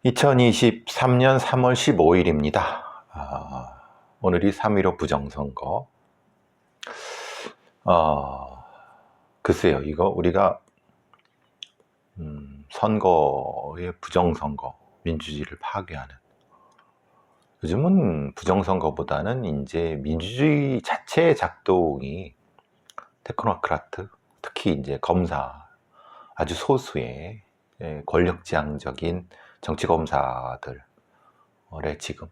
2023년 3월 15일입니다. 오늘이 3.15 부정선거. 글쎄요, 이거 우리가 선거의 부정선거, 민주주의를 파괴하는, 요즘은 부정선거보다는 이제 민주주의 자체의 작동이 테크노크라트, 특히 이제 검사, 아주 소수의 권력지향적인 정치검사들의 지금,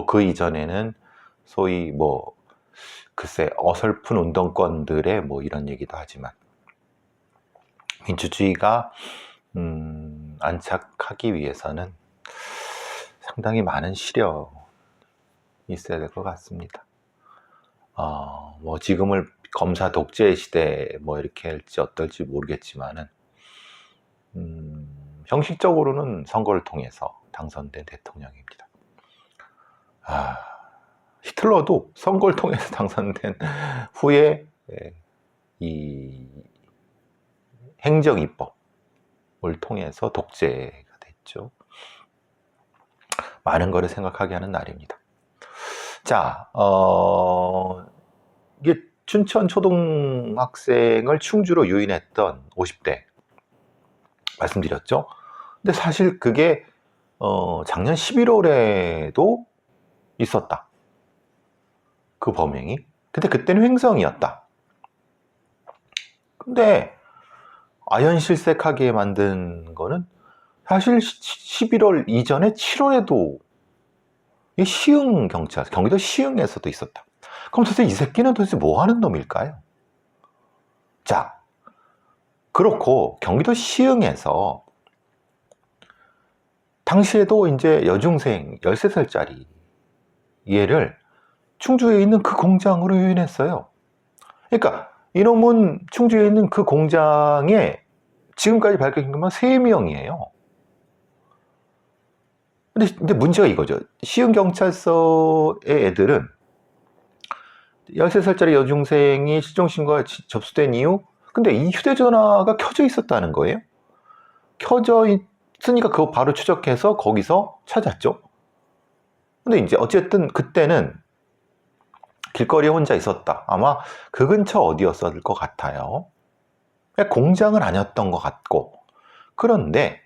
그 이전에는 소위 글쎄 어설픈 운동권들의 이런 얘기도 하지만, 민주주의가 안착하기 위해서는 상당히 많은 시련이 있어야 될 것 같습니다. 지금을 검사 독재 시대 이렇게 할지 어떨지 모르겠지만은, 형식적으로는 선거를 통해서 당선된 대통령입니다. 히틀러도 선거를 통해서 당선된 후에 이 행정입법을 통해서 독재가 됐죠. 많은 거를 생각하게 하는 날입니다. 자, 이게 춘천 초등학생을 충주로 유인했던 50대 말씀드렸죠. 근데 사실 그게 작년 11월에도 있었다. 그 범행이. 근데 그때는 횡성이었다. 근데 아연실색하게 만든 거는 사실 11월 이전에 7월에도 시흥 경찰, 경기도 시흥에서도 있었다. 그럼 도대체 이 새끼는 도대체 뭐 하는 놈일까요? 자, 그렇고 경기도 시흥에서 당시에도 이제 여중생 13살짜리 얘를 충주에 있는 그 공장으로 유인했어요. 그러니까 이놈은 충주에 있는 그 공장에 지금까지 밝혀진 것만 3명이에요. 근데 문제가 이거죠. 시흥경찰서의 애들은 13살짜리 여중생이 실종신고가 접수된 이후, 근데 이 휴대전화가 켜져 있었다는 거예요. 켜져 있으니까 그거 바로 추적해서 거기서 찾았죠. 근데 이제 어쨌든 그때는 길거리에 혼자 있었다. 아마 그 근처 어디였을 것 같아요. 공장은 아니었던 것 같고. 그런데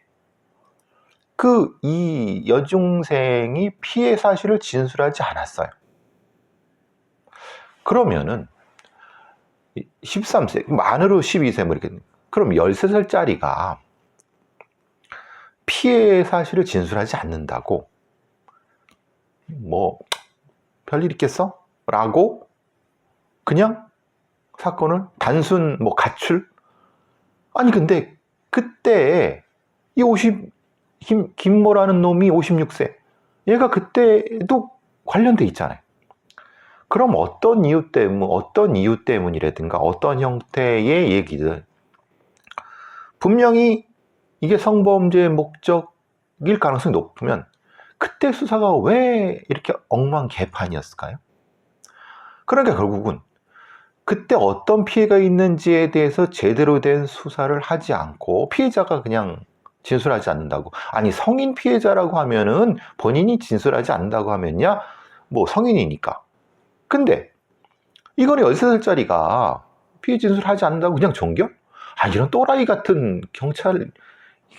이 여중생이 피해 사실을 진술하지 않았어요. 그러면은 13세, 만으로 12세 이렇게, 그럼 13살짜리가 피해 사실을 진술하지 않는다고 별일 있겠어? 라고 그냥 사건을 단순 가출? 아니 근데 그때 이 김모라는 놈이 56세, 얘가 그때도 관련돼 있잖아요. 그럼 어떤 이유 때문이라든가 어떤 형태의 얘기든 분명히 이게 성범죄의 목적일 가능성이 높으면 그때 수사가 왜 이렇게 엉망개판이었을까요? 그러니까 결국은 그때 어떤 피해가 있는지에 대해서 제대로 된 수사를 하지 않고 피해자가 그냥 진술하지 않는다고. 아니 성인 피해자라고 하면은 본인이 진술하지 않는다고 하면야 성인이니까. 근데 이거는 13살짜리가 피해 진술하지 않는다고 그냥 종결? 이런 또라이 같은 경찰,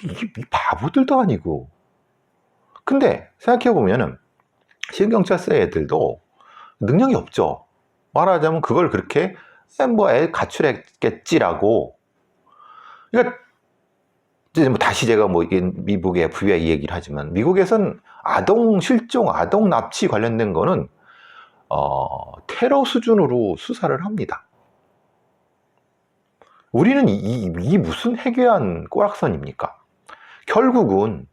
이게 바보들도 아니고. 근데 생각해보면은 시흥경찰서 애들도 능력이 없죠. 말하자면 그걸 그렇게 애 가출했겠지라고. 그러니까 이제 다시 제가 미국의 FBI 얘기를 하지만, 미국에선 아동 실종, 아동 납치 관련된 거는 테러 수준으로 수사를 합니다. 우리는 이 무슨 해괴한 꼬락선입니까? 결국은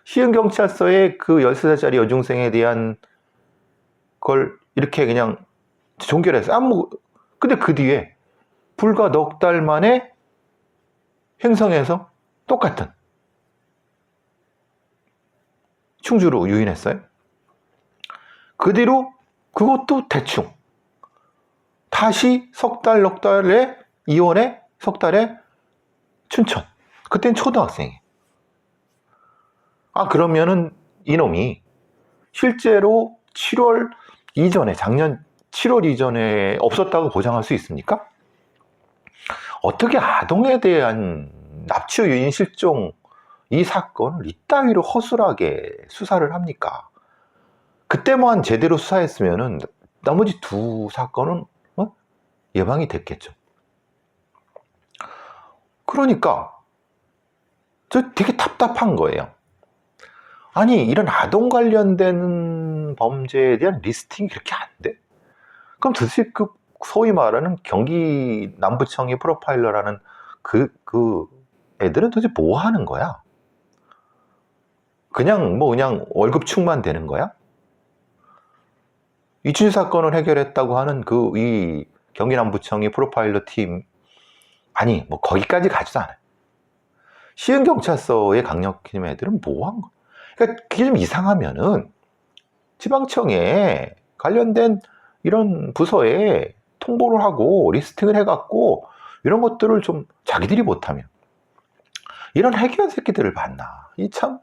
시흥경찰서의 그 13살짜리 여중생에 대한 걸 이렇게 그냥 종결해서 근데 그 뒤에 불과 넉 달 만에 횡성에서 똑같은 충주로 유인했어요. 그 뒤로 그것도 대충 다시 석 달, 넉 달에 2월에 석 달에 춘천. 그때는 초등학생이. 그러면은 이놈이 실제로 7월 이전에, 작년 7월 이전에 없었다고 보장할 수 있습니까? 어떻게 아동에 대한 납치 유인 실종 이 사건을 이따위로 허술하게 수사를 합니까? 그때만 제대로 수사했으면은 나머지 두 사건은 예방이 됐겠죠. 그러니까 저 되게 답답한 거예요. 아니, 이런 아동 관련된 범죄에 대한 리스팅이 그렇게 안 돼? 그럼 도대체 그 소위 말하는 경기 남부청의 프로파일러라는 그 애들은 도대체 뭐 하는 거야? 그냥 월급 충만 되는 거야? 이춘희 사건을 해결했다고 하는 이 경기 남부청의 프로파일러 팀, 아니, 거기까지 가지도 않아요. 시흥경찰서의 강력팀 애들은 뭐 한 거야? 그러니까 그게 좀 이상하면은 지방청에 관련된 이런 부서에 통보를 하고 리스팅을 해갖고 이런 것들을 좀 자기들이 못하면 이런 해결 새끼들을 봤나? 이 참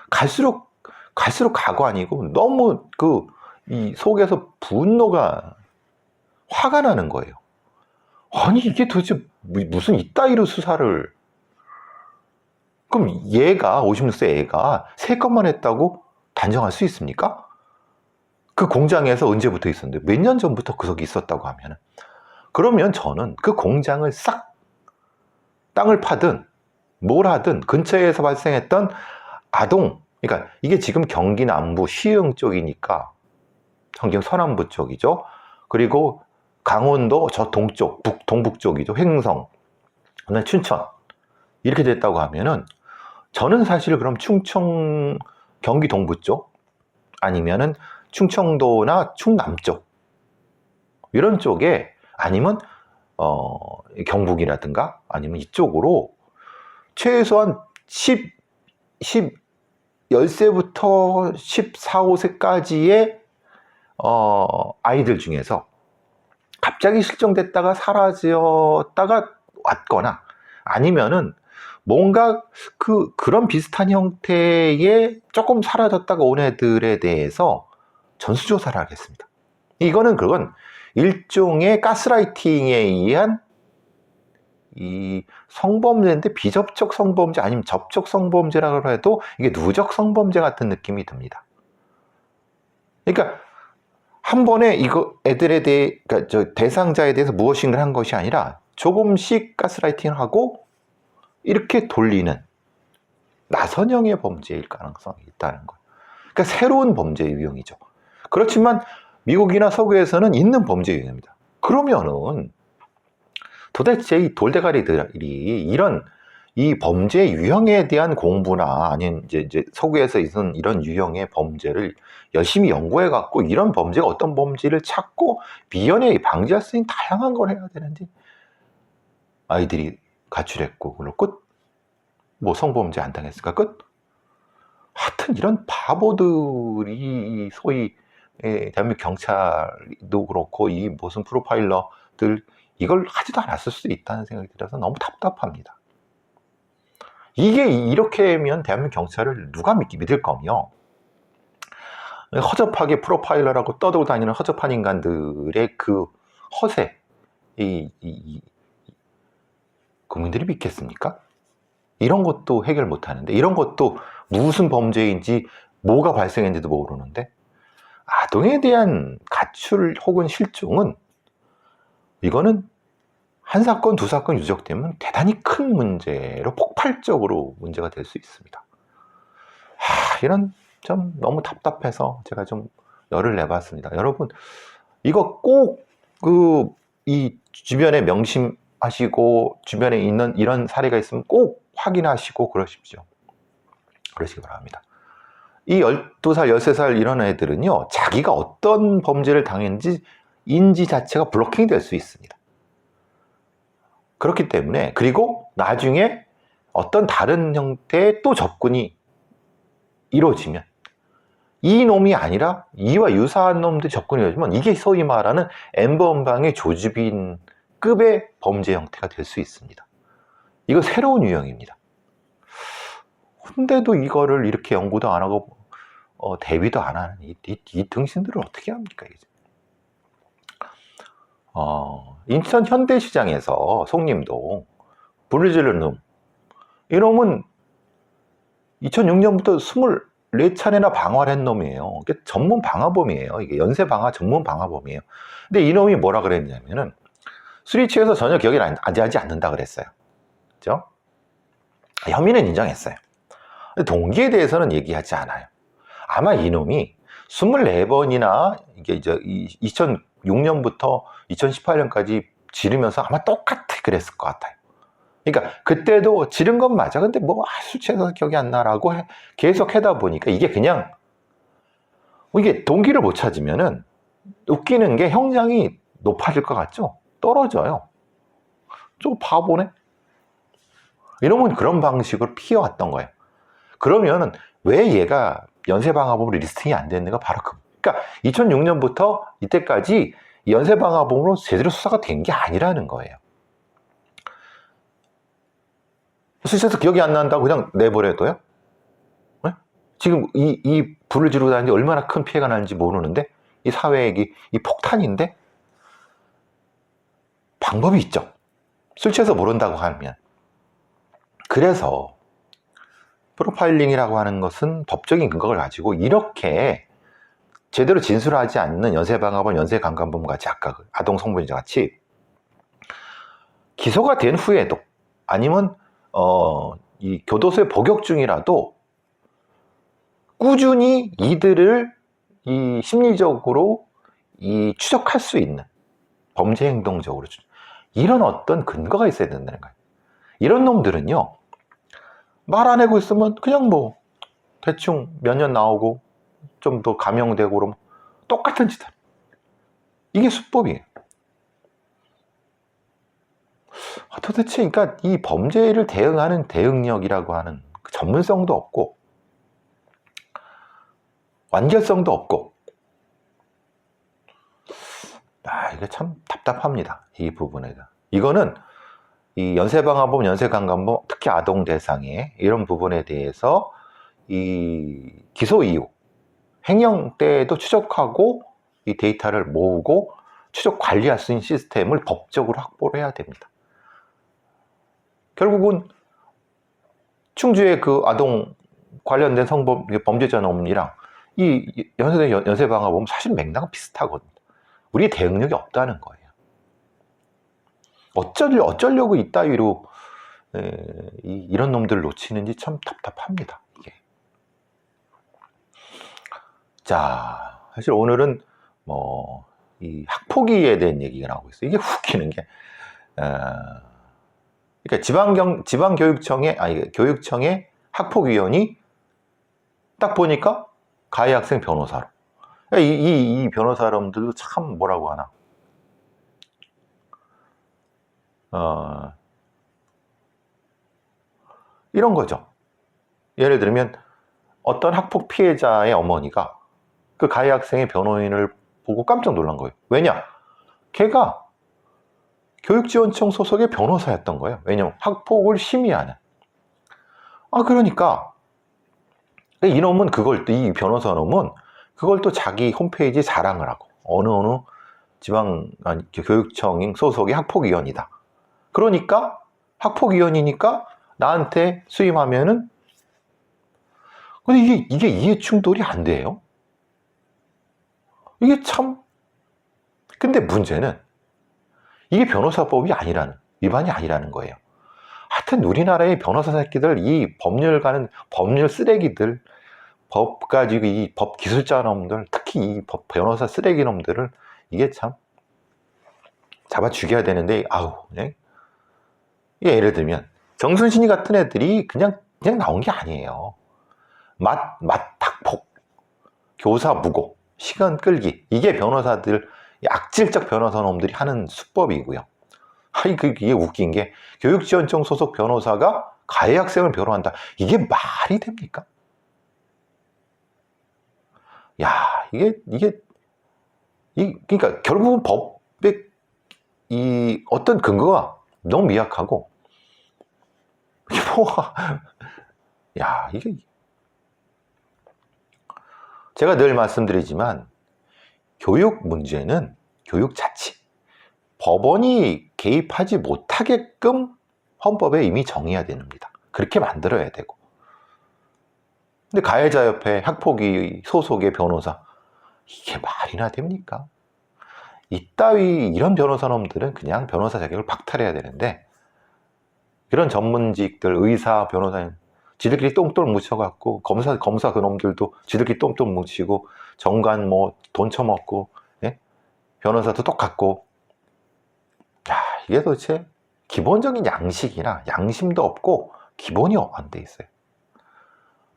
갈수록 가고 아니고 너무 이 속에서 분노가 화가 나는 거예요. 아니, 이게 도대체 무슨 이따위로 수사를, 그럼 얘가 56세 애가 3건만 했다고 단정할 수 있습니까? 그 공장에서 언제부터 있었는데 몇 년 전부터 그 속에 있었다고 하면은, 그러면 저는 그 공장을 싹 땅을 파든 뭘 하든 근처에서 발생했던 아동, 그러니까 이게 지금 경기 남부 시흥 쪽이니까 경기 서남부 쪽이죠. 그리고 강원도 저 동쪽, 동북 쪽이죠. 횡성, 그다음에 춘천 이렇게 됐다고 하면은 저는 사실 그럼 충청 경기 동부 쪽 아니면은 충청도나 충남 쪽 이런 쪽에, 아니면 경북이라든가 아니면 이쪽으로 최소한 10세부터 14, 15세까지의 아이들 중에서 갑자기 실종됐다가 사라졌다가 왔거나 아니면은 뭔가 그런 비슷한 형태의 조금 사라졌다가 온 애들에 대해서 전수조사를 하겠습니다. 그건 일종의 가스라이팅에 의한 이 성범죄인데, 비접촉 성범죄 아니면 접촉 성범죄라고 해도 이게 누적 성범죄 같은 느낌이 듭니다. 그러니까 한 번에 애들에 대해, 그러니까 저 대상자에 대해서 무엇인가를 한 것이 아니라 조금씩 가스라이팅을 하고 이렇게 돌리는 나선형의 범죄일 가능성이 있다는 거예요. 그러니까 새로운 범죄 유형이죠. 그렇지만 미국이나 서구에서는 있는 범죄 유형입니다. 그러면은 도대체 이 돌대가리들이 이 범죄 유형에 대한 공부나 아니면 이제 서구에서 있는 이런 유형의 범죄를 열심히 연구해 갖고 이런 범죄가 어떤 범죄를 찾고 미연에 방지할 수 있는 다양한 걸 해야 되는데, 아이들이 가출했고 그걸로 끝? 성범죄 안 당했을까 끝? 하여튼 이런 바보들이 소위 대한민국 경찰도 그렇고 이 무슨 프로파일러들 이걸 하지도 않았을 수도 있다는 생각이 들어서 너무 답답합니다. 이게 이렇게면 대한민국 경찰을 누가 믿을 거며, 허접하게 프로파일러라고 떠들고 다니는 허접한 인간들의 그 허세, 국민들이 믿겠습니까? 이런 것도 해결 못하는데, 이런 것도 무슨 범죄인지 뭐가 발생했는지도 모르는데, 아동에 대한 가출 혹은 실종은 이거는 한 사건, 두 사건 유적되면 대단히 큰 문제로 폭발적으로 문제가 될 수 있습니다. 이런 좀 너무 답답해서 제가 좀 열을 내봤습니다. 여러분, 이거 꼭 이 주변에 명심하시고 주변에 있는 이런 사례가 있으면 꼭 확인하시고 그러십시오. 그러시기 바랍니다. 이 12살, 13살 이런 애들은요, 자기가 어떤 범죄를 당했는지 인지 자체가 블로킹이 될 수 있습니다. 그렇기 때문에, 그리고 나중에 어떤 다른 형태의 또 접근이 이루어지면 이 놈이 아니라 이와 유사한 놈들이 접근이 이루어지면 이게 소위 말하는 N번방의 조주빈급의 범죄 형태가 될 수 있습니다. 이거 새로운 유형입니다. 근데도 이거를 이렇게 연구도 안 하고 대비도 안 하는 이 등신들을 어떻게 합니까? 이제. 인천 현대시장에서 송림동 불을 지른 놈, 이놈은 2006년부터 24차례나 방화를 한 놈이에요. 이게 전문 방화범이에요. 이게 연쇄 방화 전문 방화범이에요. 근데 이놈이 뭐라 그랬냐면은 술이 취해서 전혀 기억이 나지 않는다 그랬어요. 그죠? 혐의는 인정했어요. 동기에 대해서는 얘기하지 않아요. 아마 이놈이 24번이나 이게 이제 2006년부터 2018년까지 지르면서 아마 똑같이 그랬을 것 같아요. 그러니까 그때도 지른 건 맞아. 근데 뭐 술 취해서 기억이 안 나라고 계속 하다 보니까 이게 그냥 이게 동기를 못 찾으면은 웃기는 게 형량이 높아질 것 같죠? 떨어져요. 좀 바보네. 이놈은 그런 방식으로 피해왔던 거예요. 그러면은 왜 얘가 연쇄방화범으로 리스팅이 안 됐는가? 바로 그러니까 2006년부터 이때까지 연쇄방화범으로 제대로 수사가 된 게 아니라는 거예요. 수사에서 기억이 안 난다고 그냥 내버려둬요? 네? 지금 이 불을 지르고 다니는데 얼마나 큰 피해가 나는지 모르는데 이 사회에 이 폭탄인데 방법이 있죠. 술 취해서 모른다고 하면. 그래서 프로파일링이라고 하는 것은 법적인 근거를 가지고 이렇게 제대로 진술하지 않는 연쇄방화범, 연쇄강간범 같이 아까 그 아동 성범죄 같이 기소가 된 후에도 아니면 이 교도소에 복역 중이라도 꾸준히 이들을 이 심리적으로 이 추적할 수 있는 범죄 행동적으로 이런 어떤 근거가 있어야 된다는 거예요. 이런 놈들은요 말 안 하고 있으면 그냥 뭐 대충 몇 년 나오고 좀 더 감형되고 그러면 똑같은 짓. 이게 수법이에요. 도대체 그러니까 이 범죄를 대응하는 대응력이라고 하는 그 전문성도 없고 완결성도 없고 이게 참 답답합니다. 이 부분에가. 이거는 이 연쇄방화범, 연쇄강간범, 특히 아동 대상의 이런 부분에 대해서 이 기소 이후 횡령 때에도 추적하고 이 데이터를 모으고 추적 관리할 수 있는 시스템을 법적으로 확보를 해야 됩니다. 결국은 충주의 그 아동 관련된 범죄자 놈이랑 이 연쇄방화범 사실 맥락은 비슷하거든요. 우리 대응력이 없다는 거예요. 어쩌려고 이따위로 이런 놈들을 놓치는지 참 답답합니다. 이게. 자, 사실 오늘은 뭐 이 학폭위에 대한 얘기가 나오고 있어요. 이게 웃기는 게 그러니까 교육청의 학폭위원이 딱 보니까 가해 학생 변호사로. 이 변호사람들도 참 뭐라고 하나. 이런 거죠. 예를 들면 어떤 학폭 피해자의 어머니가 그 가해 학생의 변호인을 보고 깜짝 놀란 거예요. 왜냐? 걔가 교육지원청 소속의 변호사였던 거예요. 왜냐면 학폭을 심의하는. 그러니까 이놈은 이 변호사 놈은 그걸 또 자기 홈페이지에 자랑을 하고 어느 교육청 소속의 학폭위원이다. 그러니까 학폭위원이니까 나한테 수임하면은 근데 이게 이해 충돌이 안 돼요. 이게 참 근데 문제는 이게 변호사법이 위반이 아니라는 거예요. 하여튼 우리나라의 변호사 새끼들, 이 법률 쓰레기들, 법 가지고 이 법 기술자 놈들, 특히 이 변호사 쓰레기 놈들을 이게 참 잡아 죽여야 되는데 예를 들면 정순신이 같은 애들이 그냥 나온 게 아니에요. 학폭, 교사 무고, 시간 끌기, 이게 변호사들 악질적 변호사 놈들이 하는 수법이고요. 이게 웃긴 게 교육지원청 소속 변호사가 가해 학생을 변호한다. 이게 말이 됩니까? 그러니까 결국은 법의 이 어떤 근거가 너무 미약하고 야, 이게 제가 늘 말씀드리지만 교육 문제는 교육 자치, 법원이 개입하지 못하게끔 헌법에 이미 정해야 됩니다. 그렇게 만들어야 되고. 근데 가해자협회 학폭위 소속의 변호사, 이게 말이나 됩니까? 이런 변호사 놈들은 그냥 변호사 자격을 박탈해야 되는데, 그런 전문직들, 의사, 변호사님, 지들끼리 똥똥 묻혀갖고, 검사 그놈들도 지들끼리 똥똥 묻히고, 정관 돈 처먹고, 예? 변호사도 똑같고, 야, 이게 도대체 기본적인 양식이나 양심도 없고, 기본이 안 돼 있어요.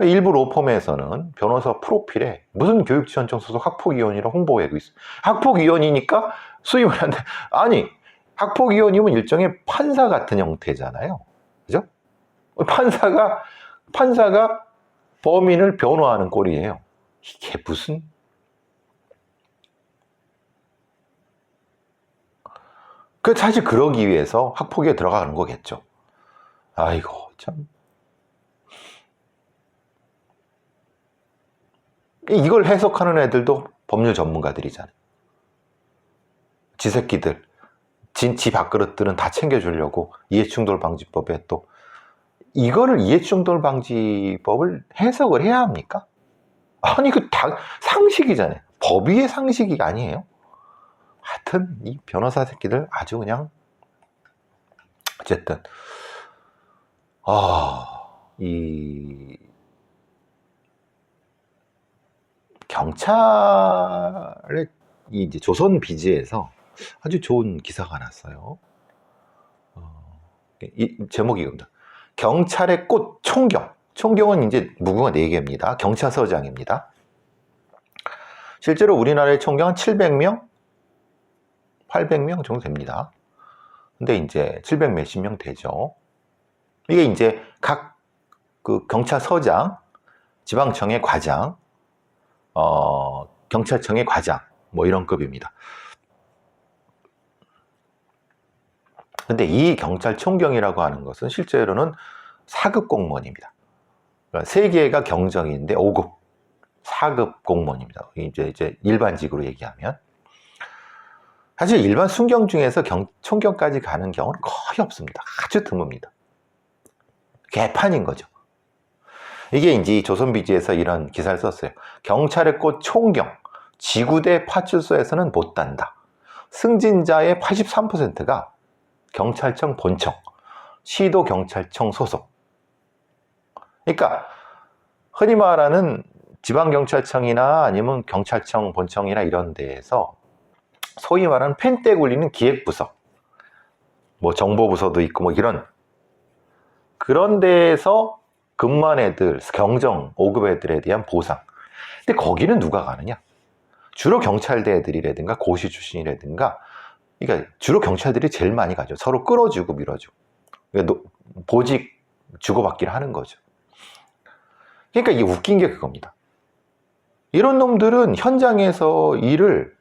일부 로펌에서는 변호사 프로필에 무슨 교육지원청 소속 학폭위원이라 홍보하고 있어요. 학폭위원이니까 수임을 한대. 아니, 학폭위원이면 일종의 판사 같은 형태잖아요. 그죠? 판사가 범인을 변호하는 꼴이에요. 이게 무슨. 사실 그러기 위해서 학폭위에 들어가는 거겠죠. 아이고, 참. 이걸 해석하는 애들도 법률 전문가들이잖아요. 지 새끼들, 지 밥그릇들은 다 챙겨주려고 이해충돌방지법에 또 이거를 이해충돌방지법을 해석을 해야 합니까? 아니, 그 다 상식이잖아요. 법위의 상식이 아니에요. 하여튼 이 변호사 새끼들 아주 그냥 어쨌든 이 경찰의 이제 조선 비지에서 아주 좋은 기사가 났어요. 이 제목이 이겁니다. 경찰의 꽃 총경. 총경은 이제 무궁화 4개입니다. 경찰서장입니다. 실제로 우리나라의 총경은 700명, 800명 정도 됩니다. 근데 이제 700 몇십 명 되죠. 이게 이제 각 그 경찰서장, 지방청의 과장, 경찰청의 과장, 이런 급입니다. 근데 이 경찰총경이라고 하는 것은 실제로는 4급 공무원입니다. 3개가 경정인데 5급, 4급 공무원입니다. 이제 일반직으로 얘기하면. 사실 일반 순경 중에서 총경까지 가는 경우는 거의 없습니다. 아주 드뭅니다. 개판인 거죠. 이게 이제 조선비지에서 이런 기사를 썼어요. 경찰의 꽃 총경, 지구대 파출소에서는 못 단다. 승진자의 83%가 경찰청 본청, 시도경찰청 소속. 그러니까 흔히 말하는 지방경찰청이나 아니면 경찰청 본청이나 이런 데에서 소위 말하는 펜대 굴리는 기획부서, 정보부서도 있고 이런 그런 데에서 근무한 애들, 경정 5급 애들에 대한 보상. 근데 거기는 누가 가느냐? 주로 경찰대 애들이라든가 고시 출신이라든가, 그러니까 주로 경찰들이 제일 많이 가죠. 서로 끌어주고 밀어주고. 그러니까 보직 주고받기를 하는 거죠. 그러니까 이게 웃긴 게 그겁니다. 이런 놈들은 현장에서 일을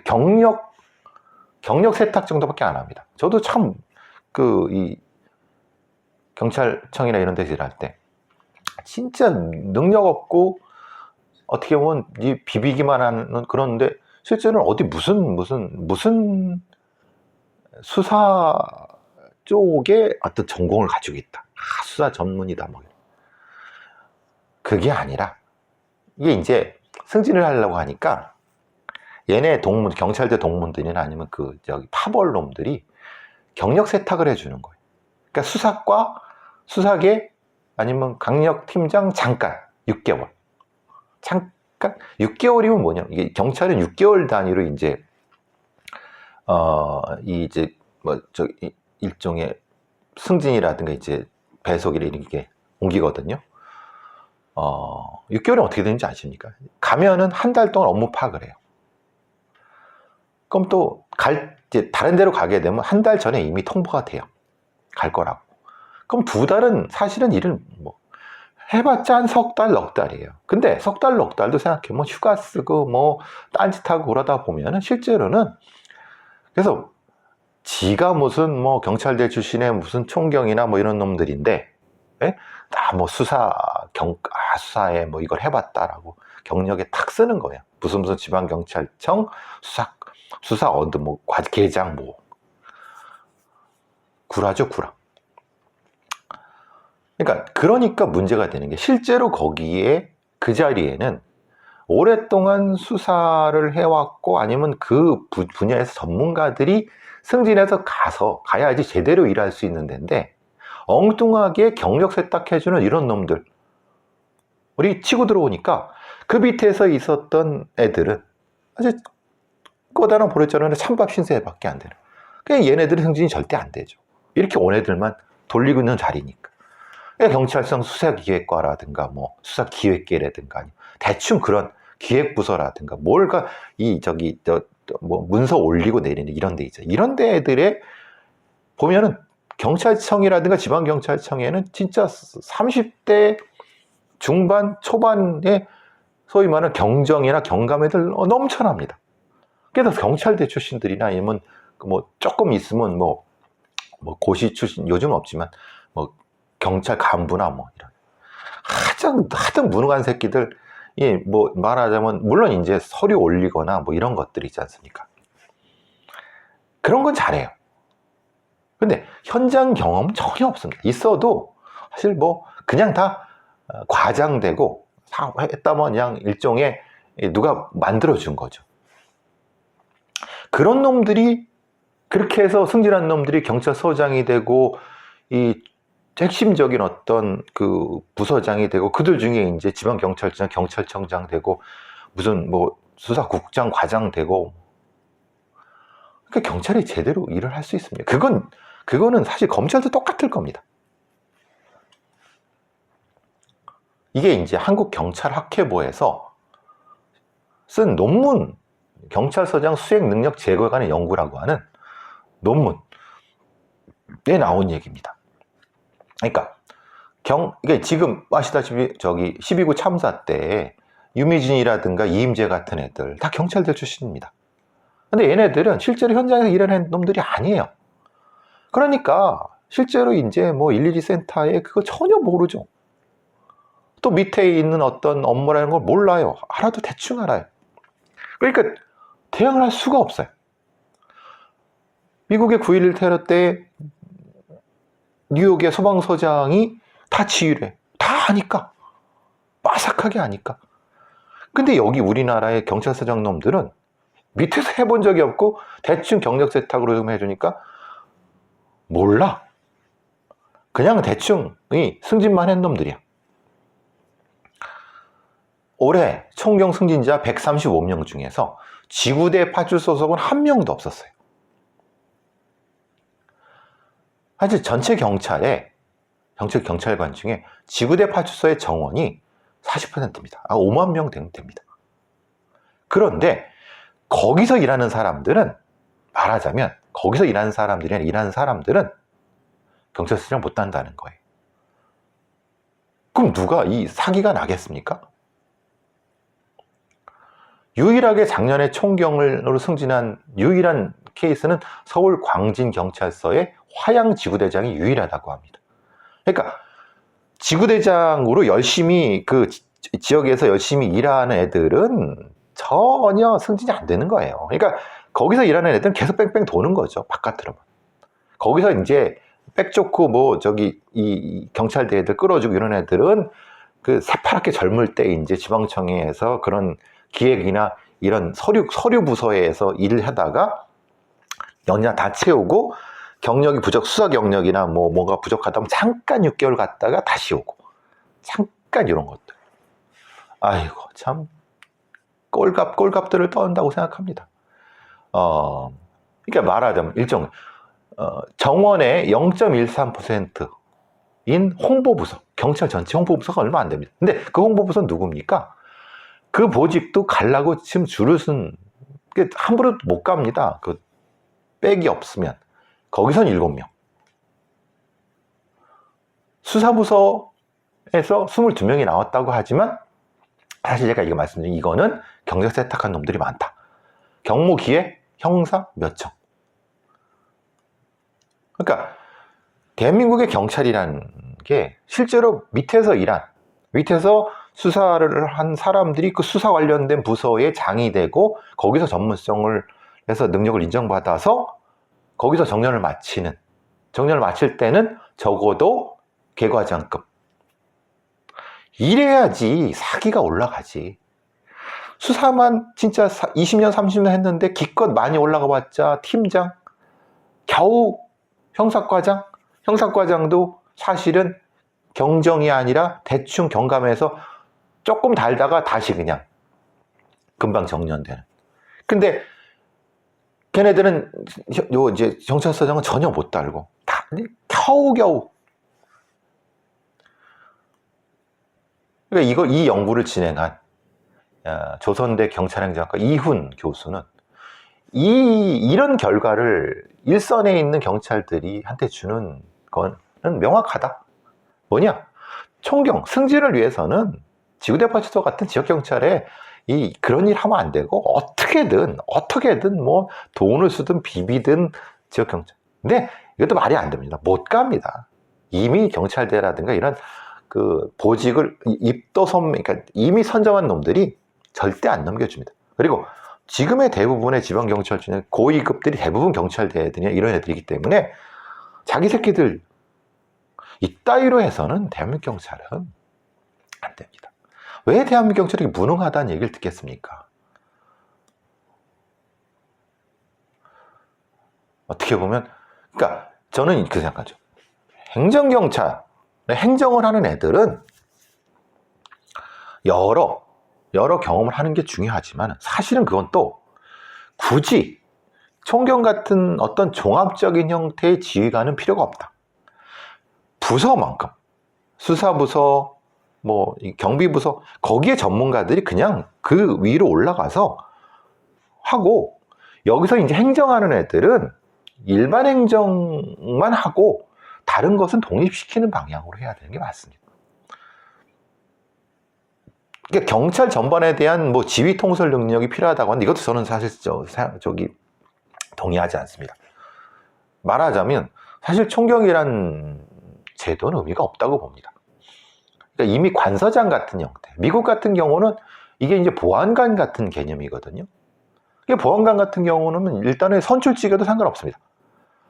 경력 세탁 정도밖에 안 합니다. 저도 참 이 경찰청이나 이런 데서 일할 때 진짜 능력 없고 어떻게 보면 비비기만 하는 그런데 실제로는 어디 무슨 수사 쪽에 어떤 전공을 가지고 있다. 수사 전문이다. 그게 아니라 이게 이제 승진을 하려고 하니까 얘네 경찰대 동문들이나 아니면 파벌 놈들이 경력 세탁을 해주는 거예요. 그러니까 수사과, 수사계, 아니면 강력팀장 잠깐 6개월. 잠깐 6개월이면 뭐냐? 이게 경찰은 6개월 단위로 이제 일종의 승진이라든가 이제 배속이나 이렇게 옮기거든요. 6개월은 어떻게 되는지 아십니까? 가면은 한 달 동안 업무 파악을 해요. 그럼 또 이제 다른 데로 가게 되면 한 달 전에 이미 통보가 돼요. 갈 거라고. 그럼 2달은 사실은 일을 해봤자 한 석 달, 넉 달이에요. 근데 석 달, 넉 달도 생각해보면 휴가 쓰고 딴짓하고 그러다 보면은 실제로는 그래서 지가 무슨 경찰대 출신의 무슨 총경이나 이런 놈들인데 예? 다 수사에 뭐 이걸 해봤다라고 경력에 탁 쓰는 거예요. 무슨 지방경찰청 수사 어드 뭐 계장 뭐 구라죠, 구라. 그러니까 문제가 되는 게 실제로 거기에 그 자리에는 오랫동안 수사를 해왔고 아니면 그 분야에서 전문가들이 승진해서 가야지 제대로 일할 수 있는 데인데 엉뚱하게 경력 세탁해주는 이런 놈들 우리 치고 들어오니까 그 밑에서 있었던 애들은 아주 꼬다란 보레자루는 찬밥 신세밖에 안 되는. 그냥 얘네들은 승진이 절대 안 되죠. 이렇게 온 애들만 돌리고 있는 자리니까. 경찰청 수사기획과라든가 뭐 수사기획계라든가 대충 그런 기획부서라든가 뭘가 뭐 문서 올리고 내리는 이런 데 있죠. 이런 데 애들의 보면은 경찰청이라든가 지방경찰청에는 진짜 30대 중반 초반에 소위 말하는 경정이나 경감 애들 넘쳐납니다. 그래서 경찰대 출신들이나 아니면 뭐 조금 있으면 뭐 고시 출신 요즘 없지만 뭐 경찰 간부나 뭐 이런 하등 무능한 새끼들 뭐 말하자면 물론 이제 서류 올리거나 뭐 이런 것들이 있지 않습니까? 그런 건 잘해요. 근데 현장 경험 전혀 없습니다. 있어도 사실 뭐 그냥 다 과장되고 했다면 그냥 일종의 누가 만들어준 거죠. 그런 놈들이 그렇게 해서 승진한 놈들이 경찰서장이 되고 이 핵심적인 어떤 그 부서장이 되고 그들 중에 이제 지방경찰청 경찰청장 되고 무슨 뭐 수사국장 과장 되고 그러니까 경찰이 제대로 일을 할 수 있습니다. 그거는 사실 검찰도 똑같을 겁니다. 이게 이제 한국경찰학회보에서 쓴 논문 경찰서장 수행능력 제고에 관한 연구라고 하는 논문에 나온 얘기입니다. 그러니까 이게 지금 아시다시피 12구 참사 때 유미진이라든가 이임재 같은 애들 다 경찰대 출신입니다. 근데 얘네들은 실제로 현장에서 일하는 놈들이 아니에요. 그러니까 실제로 이제 뭐 112 센터에 그거 전혀 모르죠. 또 밑에 있는 어떤 업무라는 걸 몰라요. 알아도 대충 알아요. 그러니까 대응을 할 수가 없어요. 미국의 9.11 테러 때 뉴욕의 소방서장이 다 지휘를 해. 다 아니까. 빠삭하게 아니까. 근데 여기 우리나라의 경찰서장 놈들은 밑에서 해본 적이 없고 대충 경력 세탁으로 좀 해주니까 몰라. 그냥 대충 승진만 한 놈들이야. 올해 총경 승진자 135명 중에서 지구대 파출소 소속은 한 명도 없었어요. 사실 전체 경찰관 중에 지구대 파출소의 정원이 40%입니다. 5만 명 됩니다. 그런데 거기서 일하는 사람들은 말하자면 거기서 일하는 사람들은 경찰서장 못 단다는 거예요. 그럼 누가 이 사기가 나겠습니까? 유일하게 작년에 총경으로 승진한 유일한 케이스는 서울 광진경찰서의 화양 지구대장이 유일하다고 합니다. 그러니까 지구대장으로 열심히 그 지역에서 열심히 일하는 애들은 전혀 승진이 안 되는 거예요. 그러니까 거기서 일하는 애들은 계속 뺑뺑 도는 거죠. 바깥으로만. 거기서 이제 백 좋고 뭐 이 경찰대 애들 끌어주고 이런 애들은 그 새파랗게 젊을 때 이제 지방청에서 그런 기획이나 이런 서류 부서에서 일을 하다가 연차 다 채우고 경력이 수사 경력이나 뭐가 부족하다면 잠깐 6개월 갔다가 다시 오고 잠깐 이런 것들. 아이고 참 꼴값들을 떠난다고 생각합니다. 그러니까 말하자면 정원의 0.13%인 홍보부서, 경찰 전체 홍보부서가 얼마 안 됩니다. 근데 그 홍보부서는 누굽니까? 그 보직도 가려고 지금 줄을 쓴, 함부로 못 갑니다. 그 백이 없으면. 거기선 7명. 수사부서에서 22명이 나왔다고 하지만 사실 제가 이거 말씀드린 이거는 경력 세탁한 놈들이 많다. 경무, 기획, 형사 몇 청. 그러니까 대한민국의 경찰이란 게 실제로 밑에서 수사를 한 사람들이 그 수사 관련된 부서의 장이 되고 거기서 전문성을 해서 능력을 인정받아서 거기서 정년을 마칠 때는 적어도 계과장급. 이래야지 사기가 올라가지. 수사만 진짜 20년, 30년 했는데 기껏 많이 올라가 봤자 팀장, 겨우 형사과장? 형사과장도 사실은 경정이 아니라 대충 경감해서 조금 달다가 다시 그냥 금방 정년되는. 근데 걔네들은 이제 경찰서장은 전혀 못 달고 다 겨우겨우. 그러니까 이 연구를 진행한 조선대 경찰행정학과 이훈 교수는 이런 결과를 일선에 있는 경찰들이 한테 주는 거는 명확하다. 뭐냐? 총경, 승진을 위해서는 지구대파출소 같은 지역경찰에 그런 일 하면 안 되고 어떻게든 뭐 돈을 쓰든 비비든 지역경찰. 근데 이것도 말이 안 됩니다. 못 갑니다. 이미 경찰대라든가 이런 그 보직을 그러니까 이미 선정한 놈들이 절대 안 넘겨줍니다. 그리고 지금의 대부분의 지방경찰 중에 고위급들이 대부분 경찰대들이나 이런 애들이기 때문에 자기 새끼들 이따위로 해서는 대한민국 경찰은 안 됩니다. 왜 대한민국 경찰이 무능하다는 얘기를 듣겠습니까? 어떻게 보면, 그러니까 저는 이렇게 생각하죠. 행정경찰, 행정을 하는 애들은 여러 경험을 하는 게 중요하지만 사실은 그건 또 굳이 총경 같은 어떤 종합적인 형태의 지휘관은 필요가 없다. 부서만큼 수사부서, 뭐 경비부서 거기에 전문가들이 그냥 그 위로 올라가서 하고 여기서 이제 행정하는 애들은 일반 행정만 하고 다른 것은 독립시키는 방향으로 해야 되는 게 맞습니다. 그러니까 경찰 전반에 대한 뭐 지휘 통솔 능력이 필요하다고 하는데 이것도 저는 사실 동의하지 않습니다. 말하자면 사실 총경이란 제도는 의미가 없다고 봅니다. 그러니까 이미 관서장 같은 형태, 미국 같은 경우는 이게 이제 보안관 같은 개념이거든요. 이게 보안관 같은 경우는 일단은 선출직에도 상관없습니다.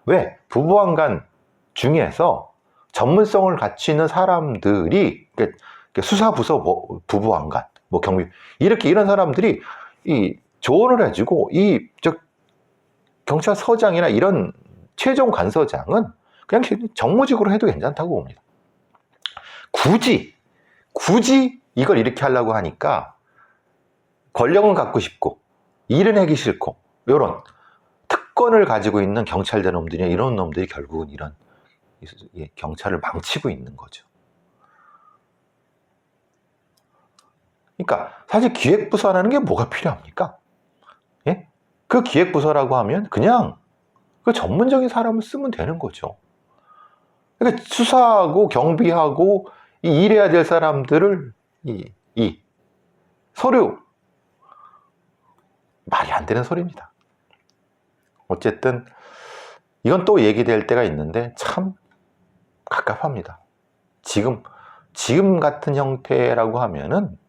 왜? 부보안관 중에서 전문성을 갖추는 사람들이 수사부서 부보안관, 뭐 경비 이런 사람들이 조언을 해주고 경찰서장이나 이런 최종 관서장은 그냥 정무직으로 해도 괜찮다고 봅니다. 굳이 이걸 이렇게 하려고 하니까 권력은 갖고 싶고 일은 하기 싫고 이런 특권을 가지고 있는 경찰대 놈들이나 이런 놈들이 결국은 이런 경찰을 망치고 있는 거죠. 그러니까 사실 기획부서라는 게 뭐가 필요합니까? 예? 그 기획부서라고 하면 그냥 그 전문적인 사람을 쓰면 되는 거죠. 그러니까 수사하고 경비하고 일해야 될 사람들을 서류 말이 안 되는 소리입니다. 어쨌든 이건 또 얘기될 때가 있는데 참 갑갑합니다. 지금 같은 형태라고 하면은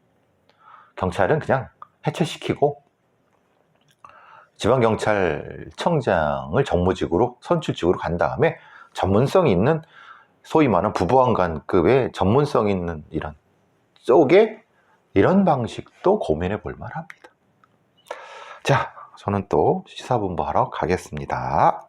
경찰은 그냥 해체시키고 지방경찰청장을 정무직으로 선출직으로 간 다음에 전문성 있는 소위 말하는 부보안관급의 전문성 있는 이런 쪽에 이런 방식도 고민해 볼 만합니다. 자, 저는 또 시사본부 하러 가겠습니다.